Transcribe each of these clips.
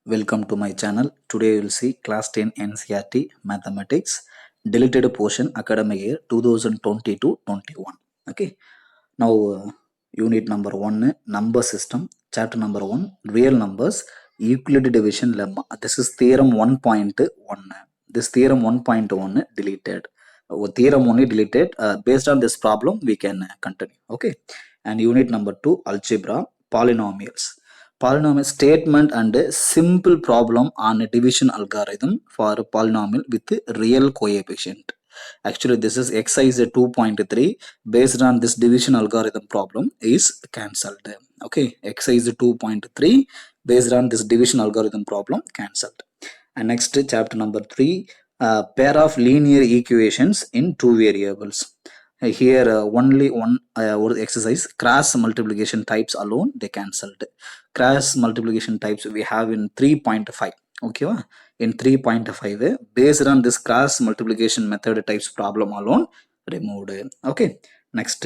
Welcome to my channel. Today you will see class 10 NCERT mathematics deleted portion academic year 2020-21. Okay. Now unit number 1 number system, chapter number 1 real numbers, Euclid division lemma. This is theorem 1.1. This theorem 1.1 deleted. Theorem only deleted. Based on this problem we can continue. Okay. And unit number 2 algebra, polynomials. Polynomial statement and a simple problem on a division algorithm for a polynomial with a real coefficient. Actually this is exercise 2.3. Based on this division algorithm problem is cancelled. Okay, exercise 2.3 based on this division algorithm problem cancelled. And next chapter number 3, pair of linear equations in two variables. Here only one exercise, cross multiplication types alone they cancelled. Cross multiplication types we have in 3.5. Okay, in 3.5 based on this cross multiplication method types problem alone removed. Okay, next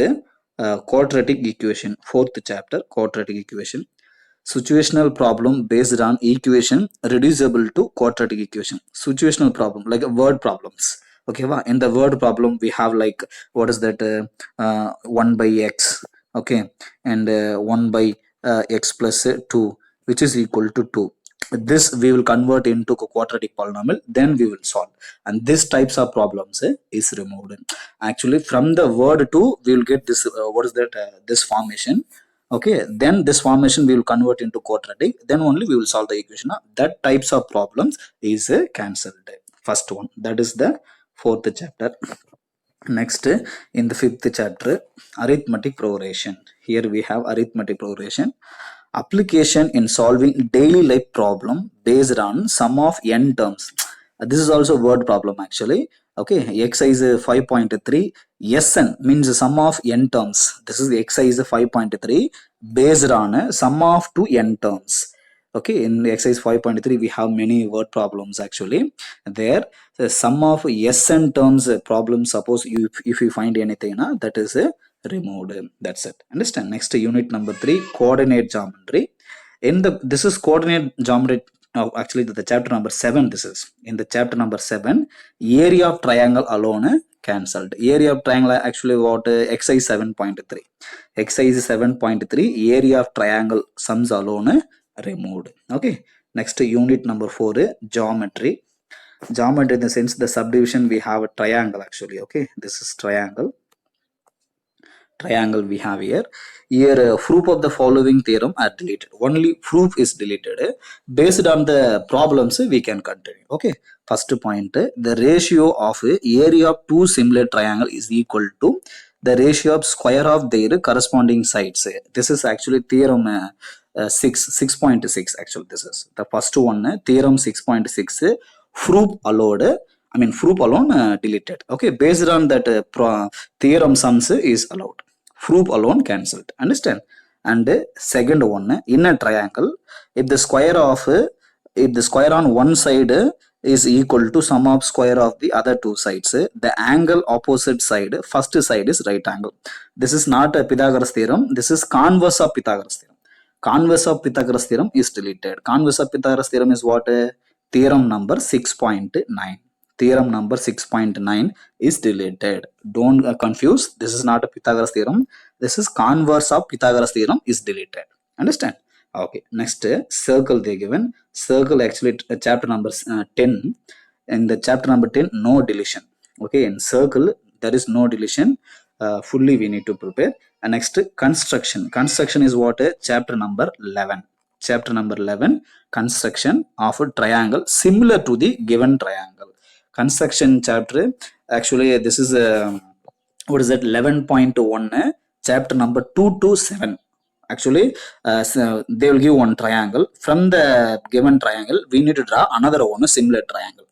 quadratic equation, fourth chapter, quadratic equation. Situational problem based on equation reducible to quadratic equation. Situational problem like word problems. Okay, in the word problem we have like what is that 1 by x, okay, and 1 by x plus 2 which is equal to 2. This we will convert into a quadratic polynomial, then we will solve, and this types of problems is removed. Actually from the word 2 we will get this what is that this formation. Okay, then this formation we will convert into quadratic, then only we will solve the equation. That types of problems is cancelled. First one, that is the fourth chapter. Next, in the fifth chapter, arithmetic progression. Here we have arithmetic progression application in solving daily life problem based on sum of n terms. This is also word problem actually. Okay, exercise 5.3, Sn means sum of n terms. This is the exercise 5.3 based on sum of two n terms. Okay, in exercise 5.3 we have many word problems actually. There the sum of Sn terms problem, suppose if you find anything that is removed. That's it. Understand? Next, unit number 3, coordinate geometry. In the this is coordinate geometry. Actually the chapter number 7. This is in the chapter number 7, area of triangle alone cancelled. Area of triangle actually what exercise 7.3. Exercise 7.3 area of triangle sums alone removed. Okay, next unit number 4, geometry. Geometry in the sense the subdivision we have a triangle actually. Okay, this is triangle we have here. Proof of the following theorem are deleted. Only proof is deleted. Based on the problems we can continue. Okay, first point, the ratio of area of two similar triangle is equal to the ratio of square of their corresponding sides. This is actually theorem 6.6 actually. This is the first one, theorem 6.6, proof allowed, I mean proof alone deleted. Okay, based on that theorem sums is allowed, proof alone cancelled. Understand? And second one, in a triangle, if the square on one side is equal to sum of square of the other two sides, the angle opposite side, first side is right angle. This is not a Pythagoras theorem, this is converse of Pythagoras theorem. Converse of Pythagoras theorem is deleted. Converse of Pythagoras theorem is what? Theorem number 6.9. Theorem number 6.9 is deleted. Don't confuse. This is not a Pythagoras theorem. This is converse of Pythagoras theorem is deleted. Understand? Okay. Next, circle they given. Circle actually chapter number 10. In the chapter number 10, no deletion. Okay. In circle there is no deletion. Fully we need to prepare. And next, construction. Construction is what? Chapter number 11. Chapter number 11, construction of a triangle similar to the given triangle. Construction chapter actually this is what is that 11.1, chapter number 2 to 7. Actually so they will give one triangle. From the given triangle we need to draw another one similar triangle.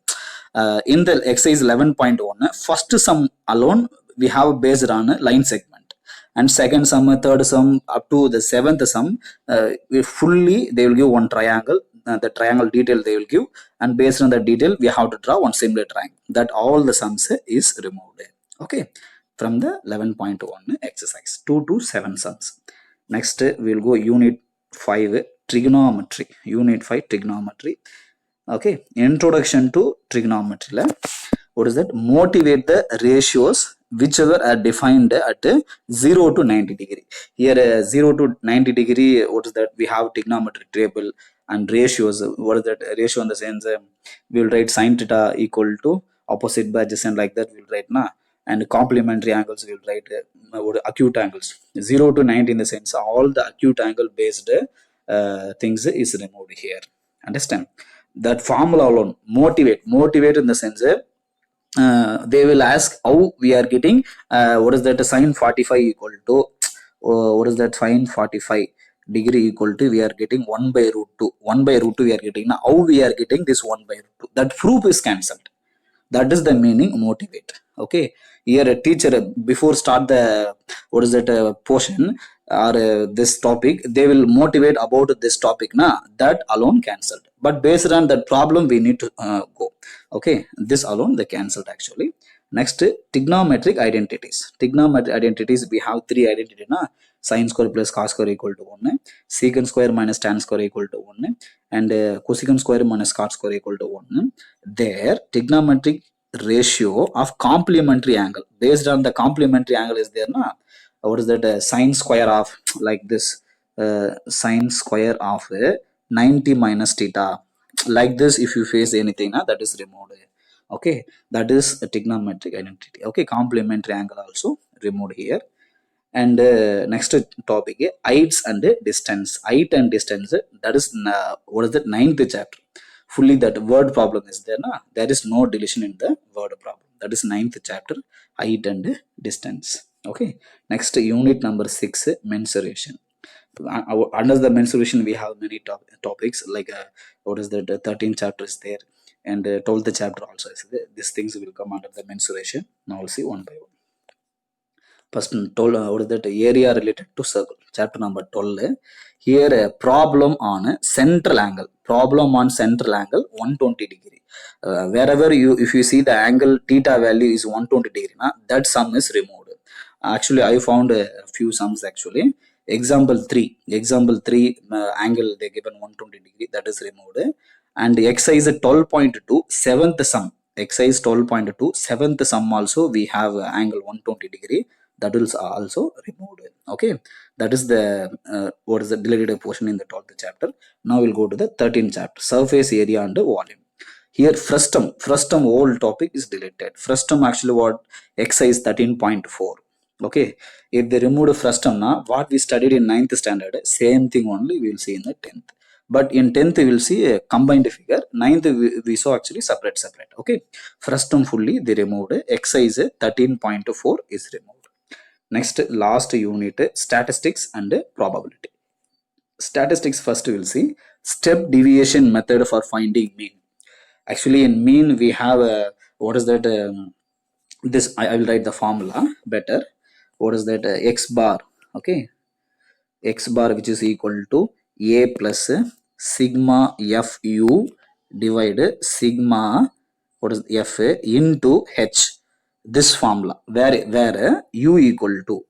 In the exercise 11.1, first sum alone we have based on line segment, and second sum, third sum up to the seventh sum fully they will give one triangle. The triangle detail they will give, and based on the detail we have to draw one similar triangle. That all the sums is removed. Okay, from the 11.1 exercise 2 to 7 sums. Next we will go unit 5, trigonometry, unit 5 trigonometry. Okay, introduction to trigonometry la, what is that, motivate the ratios whichever are defined at 0 to 90 degree. Here 0 to 90 degree, what is that, we have trigonometry table and ratios. What is that ratio in the sense, we will write sin theta equal to opposite by adjacent, like that we will write na. And complementary angles we will write what acute angles. 0 to 90 in the sense all the acute angle based things is removed here. Understand? That formula alone, motivate in the sense, they will ask how we are getting what is that sine 45 equal to what is that sine 45 degree equal to, we are getting 1 by root 2. 1 by root 2 we are getting. Now how we are getting this 1 by root 2? That proof is cancelled. That is the meaning motivate. Okay, here a teacher before start the what is that portion or this topic, they will motivate about this topic na, that alone cancelled. But based on that problem we need to go. Okay, this alone they cancelled actually. Next, trigonometric identities. Trigonometric identities, we have three identity na. Sin square plus cos square equal to 1, secant square minus tan square equal to 1, and cosecant square minus cot square equal to 1. Their trigonometric ratio of complementary angle, based on the complementary angle is there na. What is that sine square of like this, sine square of 90 minus theta, like this. If you face anything na, that is removed. Okay, that is a trigonometric identity. Okay, complementary angle also removed here. And next topic, heights and distance. Height and distance, that is what is that, ninth chapter. Fully that word problem is there na, there is no deletion in the word problem. That is ninth chapter, height and distance. Okay, next unit number 6, mensuration. Under the mensuration we have many topics like what is that 13th chapter is there, and 12th chapter also is there. These things will come under the mensuration. Now we'll see one by one. First, told what is that area related to circle, chapter number 12. Here a problem on a central angle. Problem on central angle 120 degree. Wherever you, if you see the angle theta value is 120 degree na, that sum is removed. Actually I found a few sums actually. Example 3, angle they given 120 degree, that is removed. And exercise 12.2 seventh sum, exercise 12.2 seventh sum also we have angle 120 degree, that is also removed. Okay, that is the what is the deleted portion in the 12th chapter. Now we'll go to the 13th chapter, surface area and volume. Here frustum whole topic is deleted. Frustum actually what, exercise 13.4. Okay, if they removed frustum na, what we studied in 9th standard, same thing only we will see in the 10th. But in 10th we will see a combined figure. 9th we saw actually separate. Okay, frustum fully they removed. Exercise 13.4 is removed. Next, last unit, statistics and probability. Statistics first we will see step deviation method for finding mean. Actually in mean we have what is that this I will write the formula better. What is that x bar? Okay, x bar which is equal to a plus sigma fu divided sigma what is f into h. This formula where u equal to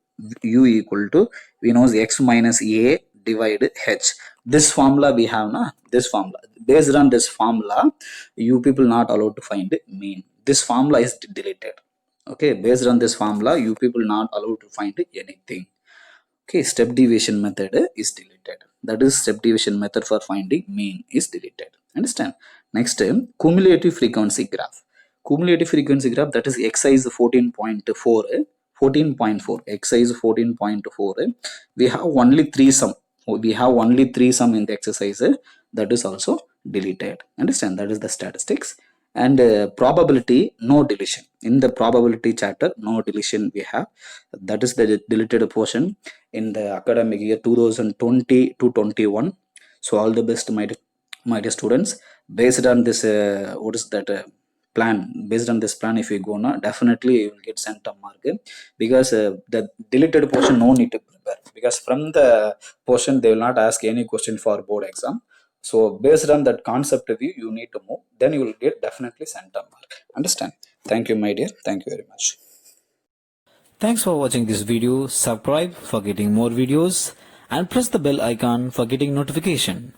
we know x minus a divided h. This formula we have na, this formula, based on this formula you people not allowed to find mean. This formula is deleted. Okay, based on this formula you people not allowed to find anything. Okay, step deviation method is deleted. That is step deviation method for finding mean is deleted. Understand? Next, cumulative frequency graph. Cumulative frequency graph, that is exercise 14.4. 14.4, exercise 14.4. We have only 3 sum. We have only 3 sum in the exercise. That is also deleted. Understand? That is the statistics. And probability, no deletion. In the probability chapter, no deletion we have. That is the deleted portion in the academic year 2020 to 21. So all the best my dear students. Based on this what is that plan, based on this plan if you go now, definitely you will get centum mark. Because the deleted portion no need to prepare, because from the portion they will not ask any question for board exam. So based on that concept view you need to move, then you will get definitely centum mark. Understand? Thank you my dear, thank you very much. Thanks for watching this video. Subscribe for getting more videos and press the bell icon for getting notification.